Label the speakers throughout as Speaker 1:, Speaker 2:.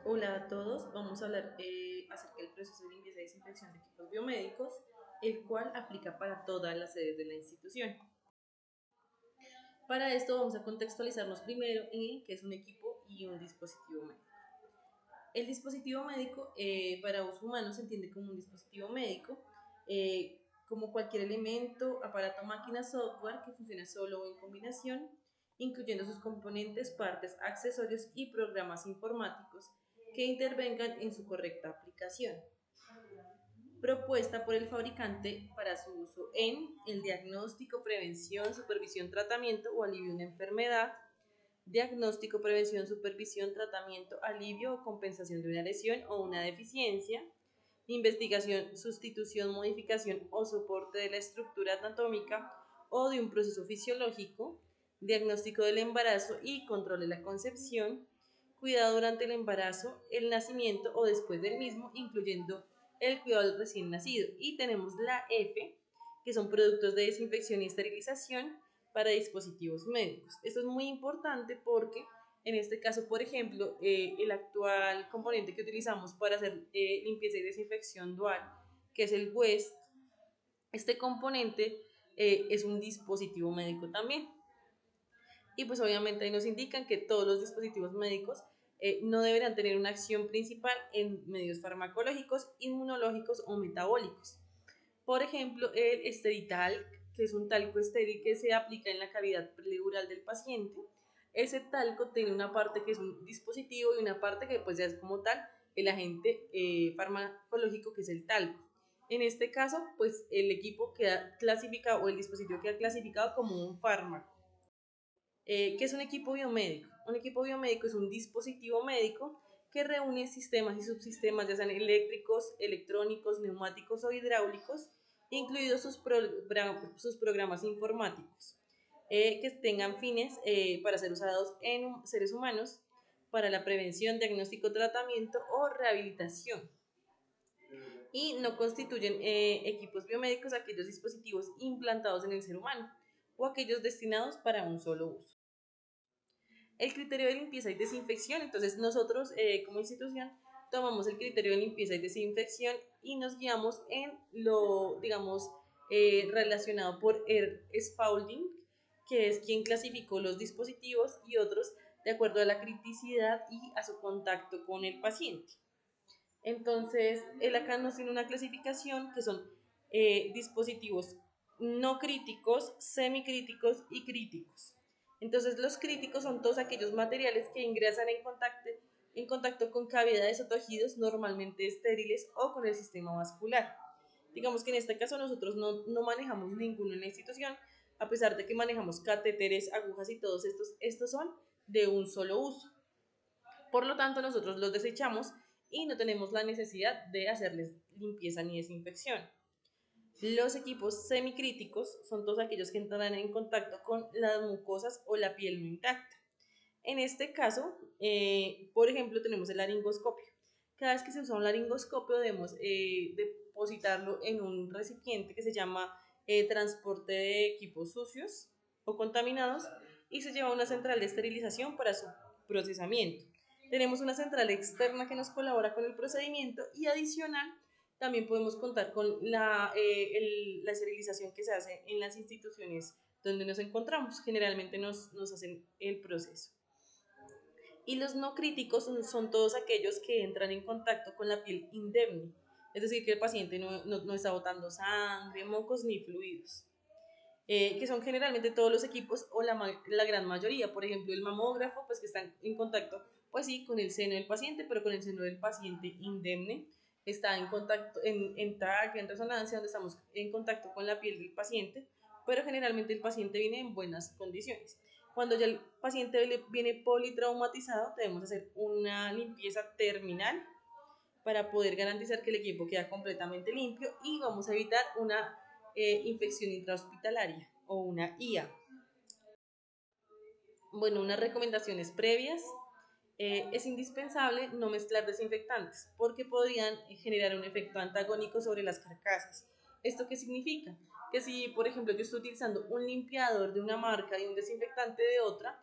Speaker 1: Hola a todos, vamos a hablar acerca del proceso de limpieza y desinfección de equipos biomédicos, el cual aplica para todas las sedes de la institución. Para esto vamos a contextualizarnos primero en qué es un equipo y un dispositivo médico. El dispositivo médico para uso humano se entiende como un dispositivo médico, como cualquier elemento, aparato, máquina, software que funciona solo o en combinación, incluyendo sus componentes, partes, accesorios y programas informáticos que intervengan en su correcta aplicación. Propuesta por el fabricante para su uso en el diagnóstico, prevención, supervisión, tratamiento o alivio de una enfermedad, diagnóstico, prevención, supervisión, tratamiento, alivio o compensación de una lesión o una deficiencia, investigación, sustitución, modificación o soporte de la estructura anatómica o de un proceso fisiológico, diagnóstico del embarazo y control de la concepción, cuidado durante el embarazo, el nacimiento o después del mismo, incluyendo el cuidado del recién nacido. Y tenemos la F, que son productos de desinfección y esterilización para dispositivos médicos. Esto es muy importante porque en este caso, por ejemplo, el actual componente que utilizamos para hacer limpieza y desinfección dual, que es el WEST, este componente es un dispositivo médico también. Y pues obviamente ahí nos indican que todos los dispositivos médicos no deberán tener una acción principal en medios farmacológicos, inmunológicos o metabólicos. Por ejemplo, el esterital, que es un talco estéril que se aplica en la cavidad pleural del paciente. Ese talco tiene una parte que es un dispositivo y una parte que pues ya es como tal el agente farmacológico, que es el talco. En este caso, pues el equipo queda clasificado o el dispositivo queda clasificado como un fármaco. ¿Qué es un equipo biomédico? Un equipo biomédico es un dispositivo médico que reúne sistemas y subsistemas, ya sean eléctricos, electrónicos, neumáticos o hidráulicos, incluidos sus programas informáticos, que tengan fines para ser usados en seres humanos para la prevención, diagnóstico, tratamiento o rehabilitación. Y no constituyen equipos biomédicos aquellos dispositivos implantados en el ser humano o aquellos destinados para un solo uso. El criterio de limpieza y desinfección. Entonces nosotros como institución tomamos el criterio de limpieza y desinfección y nos guiamos en lo, digamos, relacionado por Spaulding, que es quien clasificó los dispositivos y otros de acuerdo a la criticidad y a su contacto con el paciente. Entonces, él acá nos tiene una clasificación que son dispositivos no críticos, semicríticos y críticos. Entonces, los críticos son todos aquellos materiales que ingresan en contacto con cavidades o tejidos normalmente estériles o con el sistema vascular. Digamos que en este caso nosotros no manejamos ninguno en la institución, a pesar de que manejamos catéteres, agujas y todos estos son de un solo uso. Por lo tanto, nosotros los desechamos y no tenemos la necesidad de hacerles limpieza ni desinfección. Los equipos semicríticos son todos aquellos que entrarán en contacto con las mucosas o la piel no intacta. En este caso, por ejemplo, tenemos el laringoscopio. Cada vez que se usa un laringoscopio debemos depositarlo en un recipiente que se llama transporte de equipos sucios o contaminados y se lleva a una central de esterilización para su procesamiento. Tenemos una central externa que nos colabora con el procedimiento y adicional también podemos contar con la esterilización que se hace en las instituciones donde nos encontramos. Generalmente nos hacen el proceso. Y los no críticos son todos aquellos que entran en contacto con la piel indemne, es decir, que el paciente no está botando sangre, mocos ni fluidos. Que son generalmente todos los equipos o la gran mayoría, por ejemplo el mamógrafo, pues que están en contacto, pues sí, con el seno del paciente, pero con el seno del paciente indemne, está en contacto en TAC, en resonancia, donde estamos en contacto con la piel del paciente, pero generalmente el paciente viene en buenas condiciones. Cuando ya el paciente viene politraumatizado, debemos hacer una limpieza terminal para poder garantizar que el equipo queda completamente limpio y vamos a evitar una infección intrahospitalaria o una IA. Bueno, unas recomendaciones previas. Es indispensable no mezclar desinfectantes porque podrían generar un efecto antagónico sobre las carcasas. ¿Esto qué significa? Que si, por ejemplo, yo estoy utilizando un limpiador de una marca y un desinfectante de otra,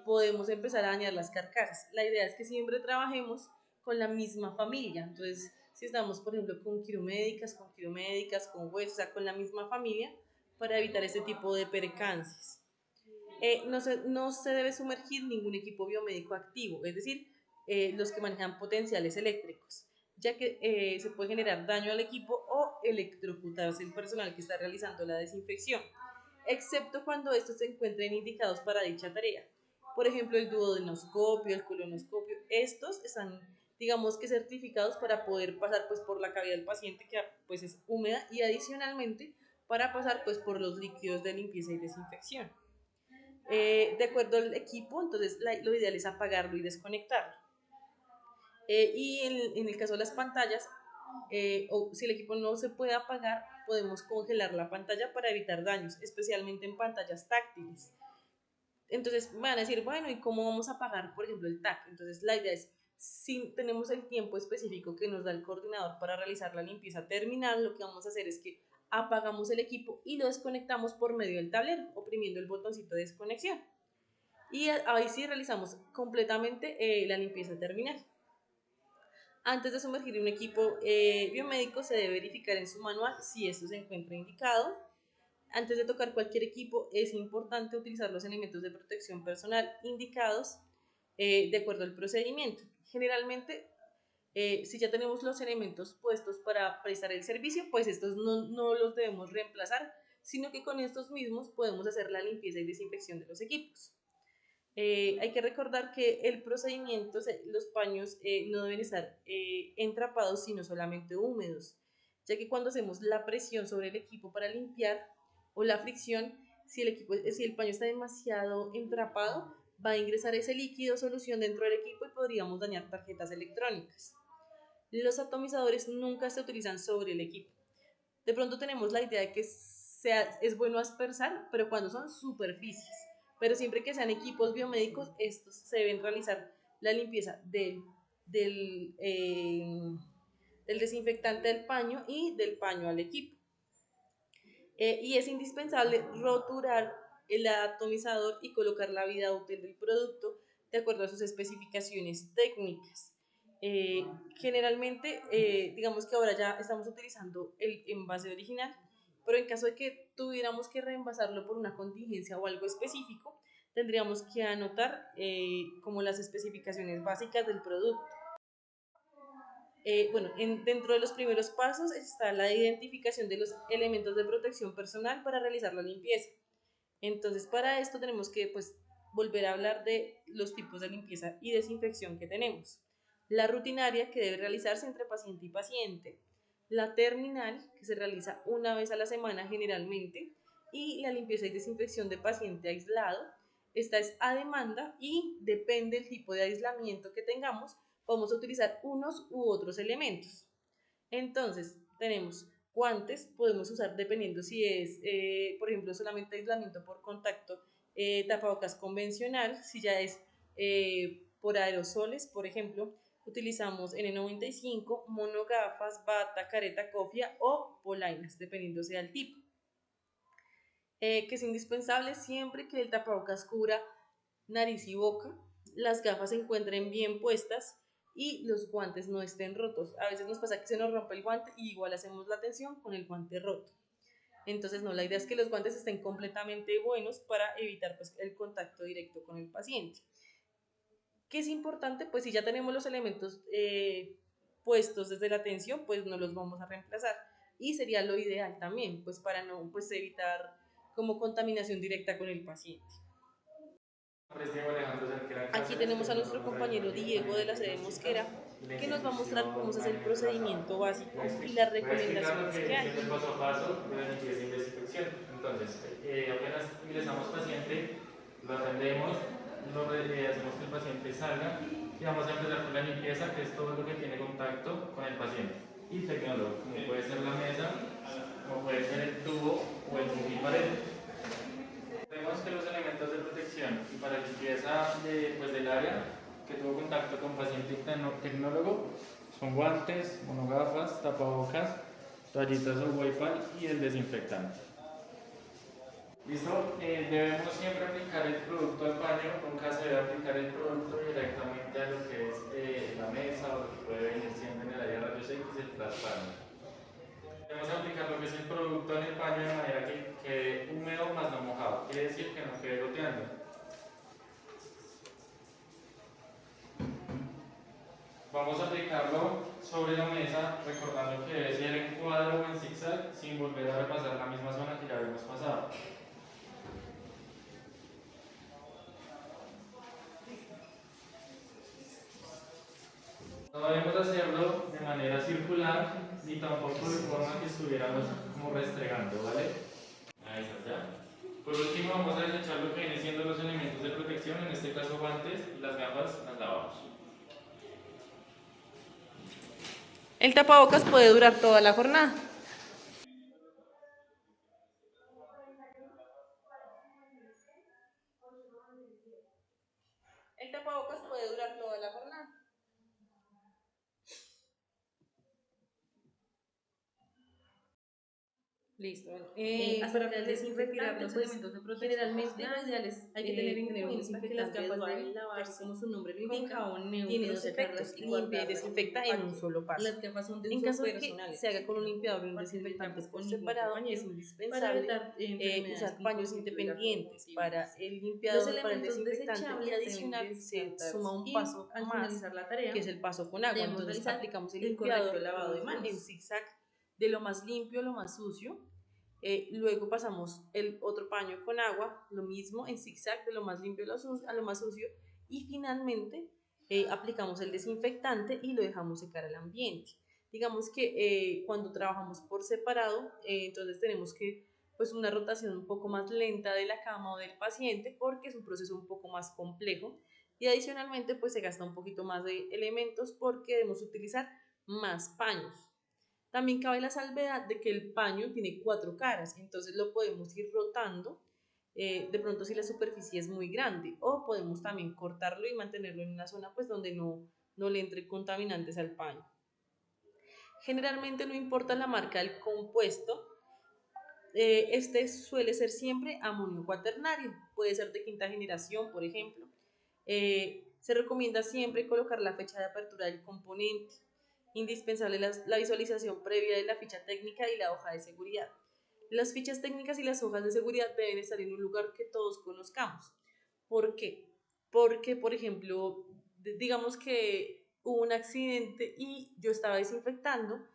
Speaker 1: podemos empezar a dañar las carcasas. La idea es que siempre trabajemos con la misma familia. Entonces, si estamos, por ejemplo, con quiromédicas, con huesos, o sea, con la misma familia, para evitar este tipo de percances. No se debe sumergir ningún equipo biomédico activo, es decir, los que manejan potenciales eléctricos, ya que se puede generar daño al equipo o electrocutarse el personal que está realizando la desinfección, excepto cuando estos se encuentren indicados para dicha tarea. Por ejemplo, el duodenoscopio, el colonoscopio, estos están, digamos que certificados para poder pasar pues por la cavidad del paciente, que pues es húmeda, y adicionalmente para pasar pues por los líquidos de limpieza y desinfección. De acuerdo al equipo, entonces lo ideal es apagarlo y desconectarlo. Y en el caso de las pantallas, o si el equipo no se puede apagar, podemos congelar la pantalla para evitar daños, especialmente en pantallas táctiles. Entonces van a decir, bueno, ¿y cómo vamos a apagar, por ejemplo, el TAC? Entonces la idea es, si tenemos el tiempo específico que nos da el coordinador para realizar la limpieza terminal, lo que vamos a hacer es que apagamos el equipo y lo desconectamos por medio del tablero, oprimiendo el botoncito de desconexión. Y ahí sí realizamos completamente la limpieza terminal. Antes de sumergir un equipo biomédico se debe verificar en su manual si esto se encuentra indicado. Antes de tocar cualquier equipo es importante utilizar los elementos de protección personal indicados de acuerdo al procedimiento. Generalmente, si ya tenemos los elementos puestos para prestar el servicio, pues estos no los debemos reemplazar, sino que con estos mismos podemos hacer la limpieza y desinfección de los equipos. Hay que recordar que el procedimiento, los paños no deben estar entrapados, sino solamente húmedos, ya que cuando hacemos la presión sobre el equipo para limpiar o la fricción, si el paño está demasiado entrapado, va a ingresar ese líquido solución dentro del equipo y podríamos dañar tarjetas electrónicas. Los atomizadores nunca se utilizan sobre el equipo. De pronto tenemos la idea de que es bueno aspersar, pero cuando son superficies. Pero siempre que sean equipos biomédicos, estos se deben realizar la limpieza del desinfectante del paño y del paño al equipo. Y es indispensable roturar el atomizador y colocar la vida útil del producto de acuerdo a sus especificaciones técnicas. Generalmente, digamos que ahora ya estamos utilizando el envase original, pero en caso de que tuviéramos que reenvasarlo por una contingencia o algo específico, tendríamos que anotar como las especificaciones básicas del producto. Bueno, dentro de los primeros pasos está la identificación de los elementos de protección personal para realizar la limpieza. Entonces, para esto tenemos que volver a hablar de los tipos de limpieza y desinfección que tenemos. La rutinaria, que debe realizarse entre paciente y paciente. La terminal, que se realiza una vez a la semana generalmente. Y la limpieza y desinfección de paciente aislado. Esta es a demanda y depende del tipo de aislamiento que tengamos, vamos a utilizar unos u otros elementos. Entonces, tenemos guantes, podemos usar dependiendo si es, por ejemplo, solamente aislamiento por contacto, tapabocas convencional, si ya es por aerosoles, por ejemplo, utilizamos N95, monogafas, bata, careta, cofia o polainas, dependiendo sea el tipo. Que es indispensable siempre que el tapabocas cubra nariz y boca, las gafas se encuentren bien puestas y los guantes no estén rotos. A veces nos pasa que se nos rompe el guante y igual hacemos la atención con el guante roto. Entonces no, la idea es que los guantes estén completamente buenos para evitar el contacto directo con el paciente. ¿Qué es importante? Pues si ya tenemos los elementos puestos desde la atención, pues no los vamos a reemplazar. Y sería lo ideal también, pues para no evitar como contaminación directa con el paciente. Aquí tenemos a nuestro compañero Diego de la sede Mosquera, que nos va a mostrar cómo se hace el procedimiento básico y las recomendaciones que hay.
Speaker 2: El paso a paso de la limpieza y desinfección. Entonces, apenas ingresamos paciente, lo atendemos, hacemos que el paciente salga y vamos a empezar con la limpieza, que es todo lo que tiene contacto con el paciente. Y tecnológico, como puede ser la mesa, como puede ser el tubo o el multipared. Vemos que los elementos de protección y para limpieza del área que tuvo contacto con paciente y tecnólogo son guantes, monogafas, tapabocas, toallitas o wifi y el desinfectante. ¿Listo? Debemos siempre aplicar el producto al paño, nunca se debe aplicar el producto directamente a lo que es la mesa o lo que puede venir siempre en el área de rayos X, el traspaño. Debemos aplicar lo que es el producto en el paño de manera que quede húmedo más no mojado, quiere decir que no quede goteando. Vamos a aplicarlo sobre la mesa, recordando que debe ser en cuadro o en zigzag, sin volver a repasar la misma zona que ya habíamos pasado. No debemos hacerlo de manera circular, ni tampoco de forma que estuviéramos como restregando, ¿vale? Ahí está ya. Por último, vamos a desechar lo que viene siendo los elementos de protección, en este caso guantes, y las gafas las lavamos.
Speaker 1: El tapabocas puede durar toda la jornada. El tapabocas puede durar toda la jornada. Listo. Para retirar los elementos de protección, generalmente lo ideal es hay que tener en cuenta que las gafas deben lavarse, como su nombre lo indica, tiene dos efectos, limpia y desinfecta en un solo paso. Las gafas son de uso personal. En caso de que se haga con un limpiador y un desinfectante por separado, es indispensable usar paños independientes para el limpiador, para el desinfectante, y adicional se suma un paso más, que es el paso con agua. Entonces aplicamos el limpiador lavado de manos en zigzag de lo más limpio a lo más sucio. Luego pasamos el otro paño con agua, lo mismo en zigzag de lo más limpio a lo más sucio, y finalmente aplicamos el desinfectante y lo dejamos secar al ambiente. Digamos que cuando trabajamos por separado, entonces tenemos que pues una rotación un poco más lenta de la cama o del paciente, porque es un proceso un poco más complejo, y adicionalmente pues se gasta un poquito más de elementos porque debemos utilizar más paños. También cabe la salvedad de que el paño tiene 4 caras, entonces lo podemos ir rotando, de pronto si la superficie es muy grande, o podemos también cortarlo y mantenerlo en una zona pues donde no le entre contaminantes al paño. Generalmente no importa la marca del compuesto, este suele ser siempre amonio cuaternario, puede ser de quinta generación, por ejemplo. Se recomienda siempre colocar la fecha de apertura del componente. Indispensable la visualización previa de la ficha técnica y la hoja de seguridad. Las fichas técnicas y las hojas de seguridad deben estar en un lugar que todos conozcamos. ¿Por qué? Porque, por ejemplo, digamos que hubo un accidente y yo estaba desinfectando,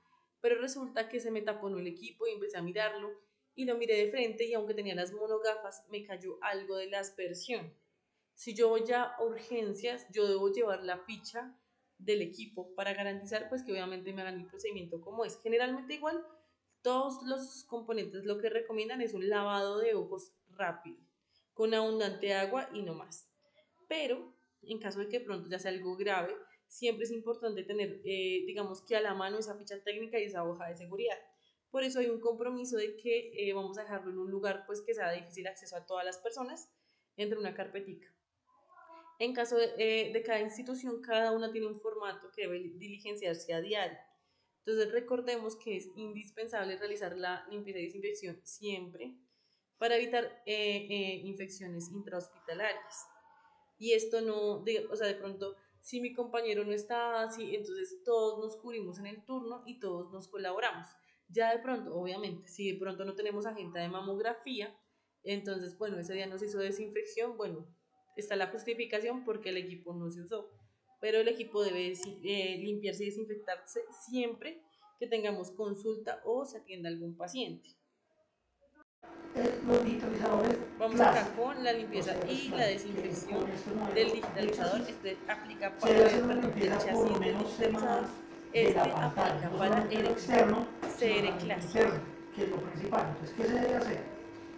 Speaker 1: pero resulta que se me taponó el equipo y empecé a mirarlo y lo miré de frente, y aunque tenía las monogafas me cayó algo de la aspersión. Si yo voy a urgencias, yo debo llevar la ficha del equipo para garantizar pues que obviamente me hagan el procedimiento como es. Generalmente igual todos los componentes lo que recomiendan es un lavado de ojos rápido, con abundante agua y no más. Pero en caso de que pronto ya sea algo grave, siempre es importante tener, digamos que a la mano esa ficha técnica y esa hoja de seguridad. Por eso hay un compromiso de que vamos a dejarlo en un lugar pues que sea de difícil acceso a todas las personas, entre una carpetica. En caso de cada institución, cada una tiene un formato que debe diligenciarse a diario. Entonces recordemos que es indispensable realizar la limpieza y desinfección siempre para evitar infecciones intrahospitalarias. Y esto no, o sea, de pronto, si mi compañero no está así, entonces todos nos cubrimos en el turno y todos nos colaboramos. Ya de pronto, obviamente, si de pronto no tenemos agenda de mamografía, entonces, bueno, ese día no se hizo desinfección, bueno, está la justificación porque el equipo no se usó, pero el equipo debe limpiarse y desinfectarse siempre que tengamos consulta o se atienda algún paciente.
Speaker 3: Los digitalizadores.
Speaker 1: Vamos acá con la limpieza y la desinfección del digitalizador. Este aplica para el chasis del digitalizador. Este aplica para el
Speaker 3: externo,
Speaker 1: CR clásico.
Speaker 3: que es lo principal. Entonces, ¿qué se debe hacer?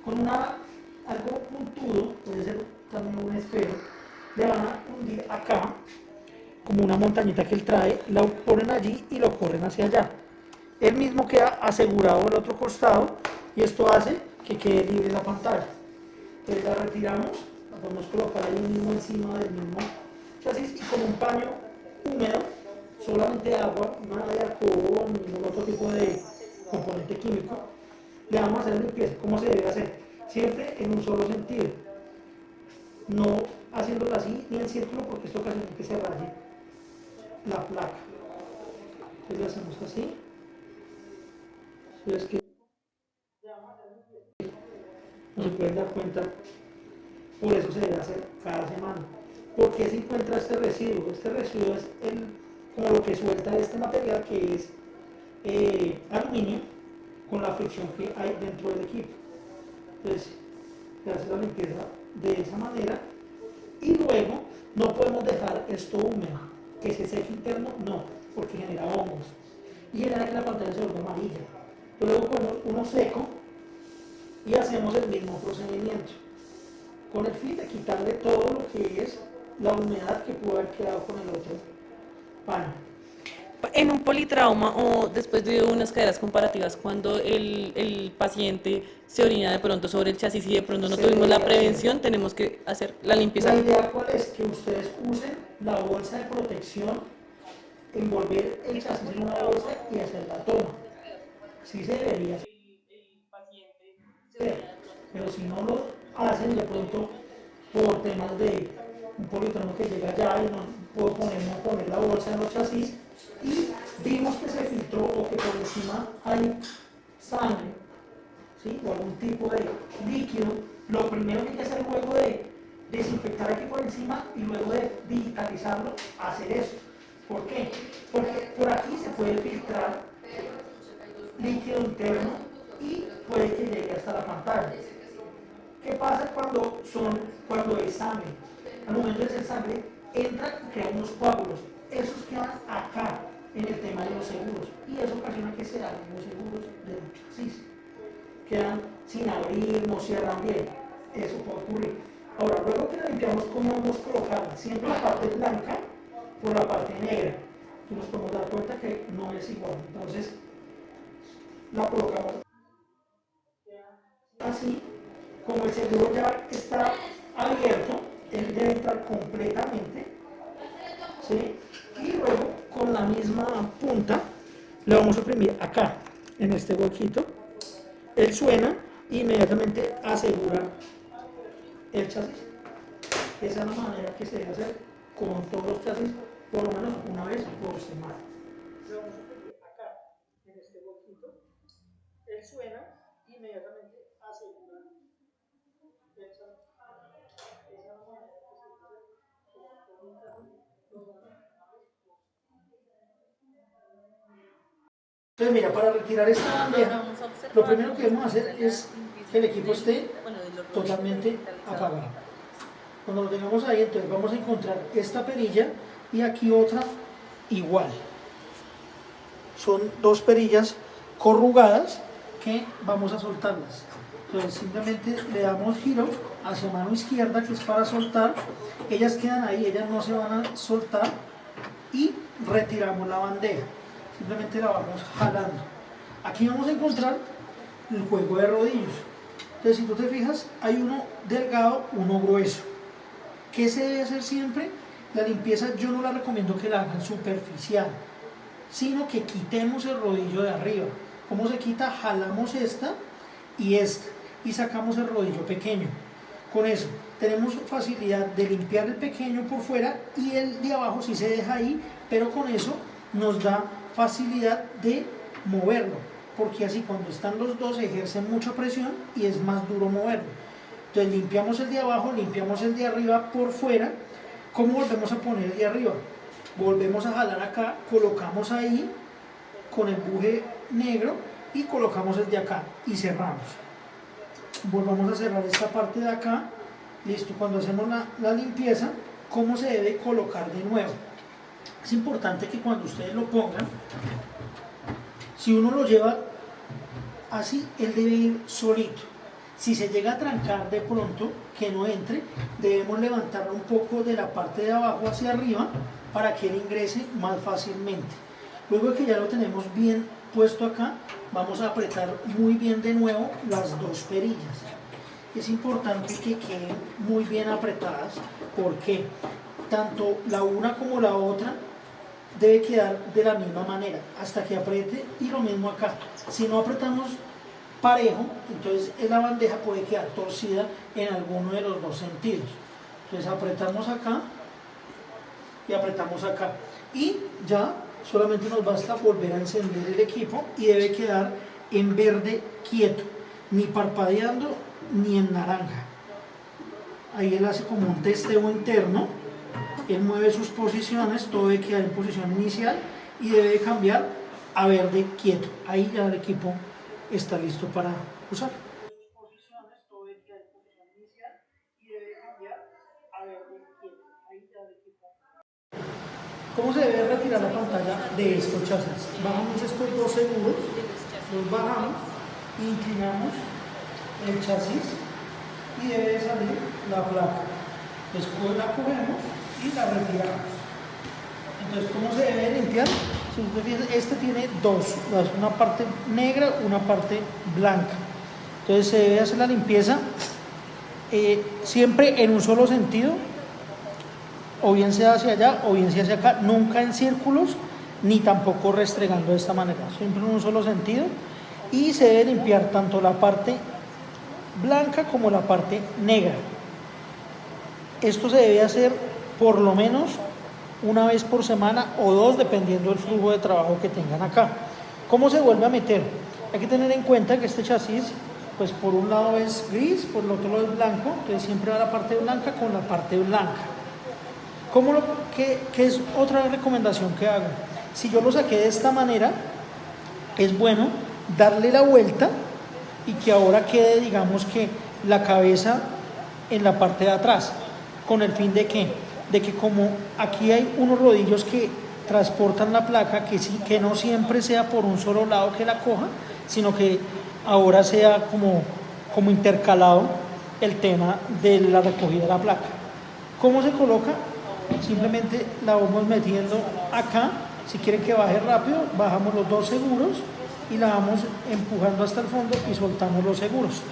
Speaker 3: Con algo puntudo, puede ser también un esfero, le van a hundir acá, como una montañita que él trae, lo ponen allí y lo corren hacia allá. Él mismo queda asegurado al otro costado y esto hace que quede libre la pantalla. Entonces la retiramos, la podemos colocar ahí mismo encima del mismo chasis y con un paño húmedo, solamente agua, nada de alcohol, ningún otro tipo de componente químico, le vamos a hacer limpieza. ¿Cómo se debe hacer? siempre en un solo sentido, no haciéndolo así ni en círculo porque esto ocasiona que se raye la placa. Entonces lo hacemos así. Entonces, que no se pueden dar cuenta, por eso se debe hacer cada semana. ¿Por qué se encuentra este residuo? Este residuo es como lo que suelta este material, que es aluminio, con la fricción que hay dentro del equipo. Entonces se hace la limpieza de esa manera y luego no podemos dejar esto húmedo, que se seque interno, no, porque genera hongos y genera que la pantalla se vuelva amarilla. Luego ponemos uno seco y hacemos el mismo procedimiento con el fin de quitarle todo lo que es la humedad que pudo haber quedado con el otro pan.
Speaker 1: En un politrauma o después de unas caderas comparativas, cuando el paciente se orina de pronto sobre el chasis y de pronto no tuvimos la prevención, tenemos que hacer la limpieza.
Speaker 3: La idea cuál es, que ustedes usen la bolsa de protección, envolver el chasis en una bolsa y hacer la toma. Sí se debería hacer, pero si no lo hacen de pronto por temas de un politrauma que llega allá y no puedo poner la bolsa en los chasis y vimos que se filtró o que por encima hay sangre, ¿sí? O algún tipo de líquido, lo primero que hay que hacer luego de desinfectar aquí por encima y luego de digitalizarlo, hacer eso. ¿Por qué? Porque por aquí se puede filtrar líquido interno y puede que llegue hasta la pantalla. ¿Qué pasa cuando es sangre? Al momento de ser sangre, entra y crea unos coágulos. Esos quedan acá en el tema de los seguros y eso ocasiona que se abran los seguros de los chasis. Quedan sin abrir, no cierran bien. Eso puede ocurrir. Ahora, luego que la limpiamos, ¿cómo vamos a colocarla? Siempre la parte blanca por la parte negra. Y nos podemos dar cuenta que no es igual. Entonces, la colocamos así. Como el seguro ya está abierto, él debe entrar completamente, ¿sí? Y luego con la misma punta le vamos a oprimir acá, en este huequito. Él suena e inmediatamente asegura el chasis. Esa es la manera que se debe hacer con todos los chasis, por lo menos una vez por semana. Le vamos a oprimir acá, en este huequito. Él suena e inmediatamente asegura el chasis. Entonces, mira, para retirar esta bandeja, lo primero que debemos hacer es que el equipo esté totalmente apagado. Cuando lo tengamos ahí, entonces vamos a encontrar esta perilla y aquí otra igual. Son dos perillas corrugadas que vamos a soltarlas. Entonces simplemente le damos giro hacia mano izquierda, que es para soltar. Ellas quedan ahí, ellas no se van a soltar y retiramos la bandeja. Simplemente la vamos jalando. Aquí vamos a encontrar el juego de rodillos. Entonces, si tú te fijas, hay uno delgado, uno grueso. ¿Qué se debe hacer siempre? La limpieza yo no la recomiendo que la hagan superficial, sino que quitemos el rodillo de arriba. ¿Cómo se quita? Jalamos esta y sacamos el rodillo pequeño. Con eso tenemos facilidad de limpiar el pequeño por fuera y el de abajo sí se deja ahí, pero con eso nos da facilidad de moverlo, porque así cuando están los dos ejercen mucha presión y es más duro moverlo. Entonces limpiamos el de abajo, limpiamos el de arriba por fuera. ¿Cómo volvemos a poner el de arriba? Volvemos a jalar acá, colocamos ahí con el buje negro y colocamos el de acá y cerramos. Volvamos a cerrar esta parte de acá. Listo, cuando hacemos la limpieza, ¿cómo se debe colocar de nuevo? Es importante que cuando ustedes lo pongan, si uno lo lleva así, él debe ir solito. Si se llega a trancar de pronto, que no entre, debemos levantarlo un poco de la parte de abajo hacia arriba para que él ingrese más fácilmente. Luego de que ya lo tenemos bien puesto acá, vamos a apretar muy bien de nuevo las dos perillas. Es importante que queden muy bien apretadas porque tanto la una como la otra debe quedar de la misma manera hasta que apriete, y lo mismo acá. Si no apretamos parejo, entonces la bandeja puede quedar torcida en alguno de los dos sentidos. Entonces apretamos acá y apretamos acá. Y ya solamente nos basta volver a encender el equipo y debe quedar en verde quieto, ni parpadeando ni en naranja. Ahí él hace como un testeo interno, él mueve sus posiciones, todo debe quedar en posición inicial y debe cambiar a verde quieto. Ahí ya el equipo está listo para usar. ¿Cómo se debe retirar la pantalla de estos chasis? Bajamos estos dos seguros, los bajamos, inclinamos el chasis y debe salir la placa. Después la cogemos y la retiramos. Entonces, ¿cómo se debe limpiar? Si ustedes fijan, este tiene dos, una parte negra, una parte blanca. Entonces se debe hacer la limpieza siempre en un solo sentido, o bien sea hacia allá o bien sea hacia acá, nunca en círculos ni tampoco restregando de esta manera, siempre en un solo sentido, y se debe limpiar tanto la parte blanca como la parte negra. Esto se debe hacer por lo menos una vez por semana o dos, dependiendo del flujo de trabajo que tengan acá. ¿Cómo se vuelve a meter? Hay que tener en cuenta que este chasis, pues por un lado es gris, por el otro lado es blanco, entonces siempre va la parte blanca con la parte blanca. ¿Qué es otra recomendación que hago? Si yo lo saqué de esta manera, es bueno darle la vuelta y que ahora quede, digamos que la cabeza en la parte de atrás, con el fin de que como aquí hay unos rodillos que transportan la placa, que no siempre sea por un solo lado que la coja, sino que ahora sea como intercalado el tema de la recogida de la placa. ¿Cómo se coloca? Simplemente la vamos metiendo acá. Si quieren que baje rápido, bajamos los dos seguros y la vamos empujando hasta el fondo y soltamos los seguros.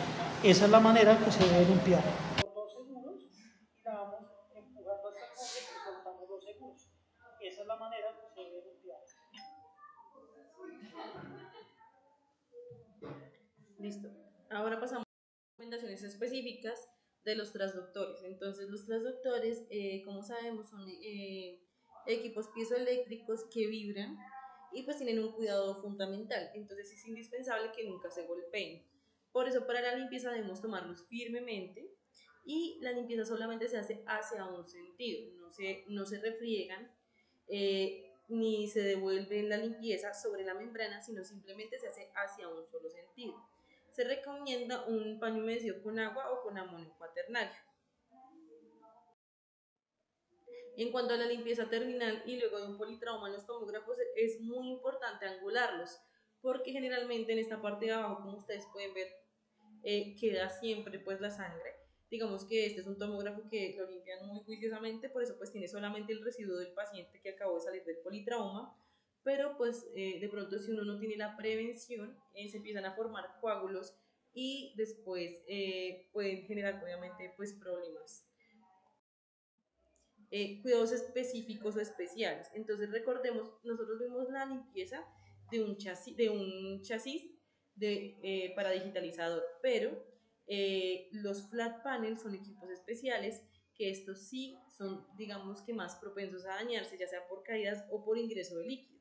Speaker 3: Esa es la manera que se debe limpiar. Los dos seguros y la vamos empujando hasta el fondo y soltamos los seguros. Esa es la manera que se debe limpiar.
Speaker 1: Listo. Ahora pasamos a recomendaciones específicas de los transductores. Entonces, los transductores, como sabemos, son equipos piezoeléctricos que vibran y pues tienen un cuidado fundamental. Entonces, es indispensable que nunca se golpeen. Por eso, para la limpieza debemos tomarlos firmemente y la limpieza solamente se hace hacia un sentido, no se refriegan ni se devuelve la limpieza sobre la membrana, sino simplemente se hace hacia un solo sentido. Se recomienda un paño humedecido con agua o con amonio cuaternario. En cuanto a la limpieza terminal y luego de un politrauma en los tomógrafos, es muy importante angularlos, porque generalmente en esta parte de abajo, como ustedes pueden ver, queda siempre pues la sangre. Digamos que este es un tomógrafo que lo limpian muy juiciosamente, por eso pues tiene solamente el residuo del paciente que acabó de salir del politrauma, pero pues de pronto si uno no tiene la prevención, se empiezan a formar coágulos y después pueden generar obviamente pues problemas. Cuidados específicos o especiales. Entonces recordemos, nosotros vimos la limpieza de un chasis para digitalizador, pero los flat panels son equipos especiales que estos sí son, digamos que más propensos a dañarse, ya sea por caídas o por ingreso de líquidos.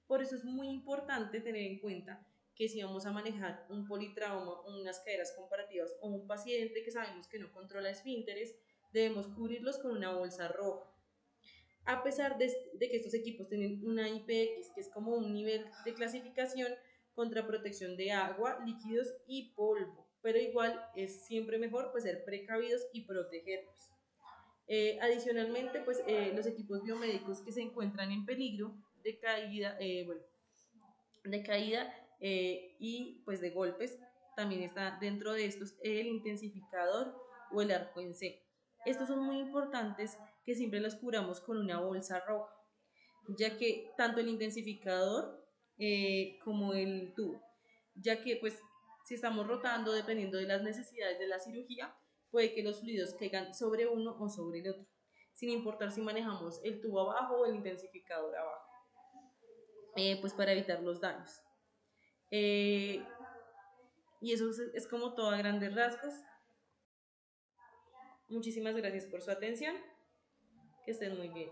Speaker 1: Por eso es muy importante tener en cuenta que si vamos a manejar un politrauma, unas caderas comparativas o un paciente que sabemos que no controla esfínteres, debemos cubrirlos con una bolsa roja. A pesar de que estos equipos tienen una IPX, que es como un nivel de clasificación contra protección de agua, líquidos y polvo, pero igual es siempre mejor pues ser precavidos y protegerlos. Adicionalmente, pues los equipos biomédicos que se encuentran en peligro de caída, y pues de golpes, también está dentro de estos el intensificador o el arco en C. Estos son muy importantes que siempre los curamos con una bolsa roja, ya que tanto el intensificador como el tubo, ya que pues si estamos rotando dependiendo de las necesidades de la cirugía, puede que los fluidos caigan sobre uno o sobre el otro, sin importar si manejamos el tubo abajo o el intensificador abajo, pues para evitar los daños. Y eso es como todo a grandes rasgos. Muchísimas gracias por su atención. Que estén muy bien.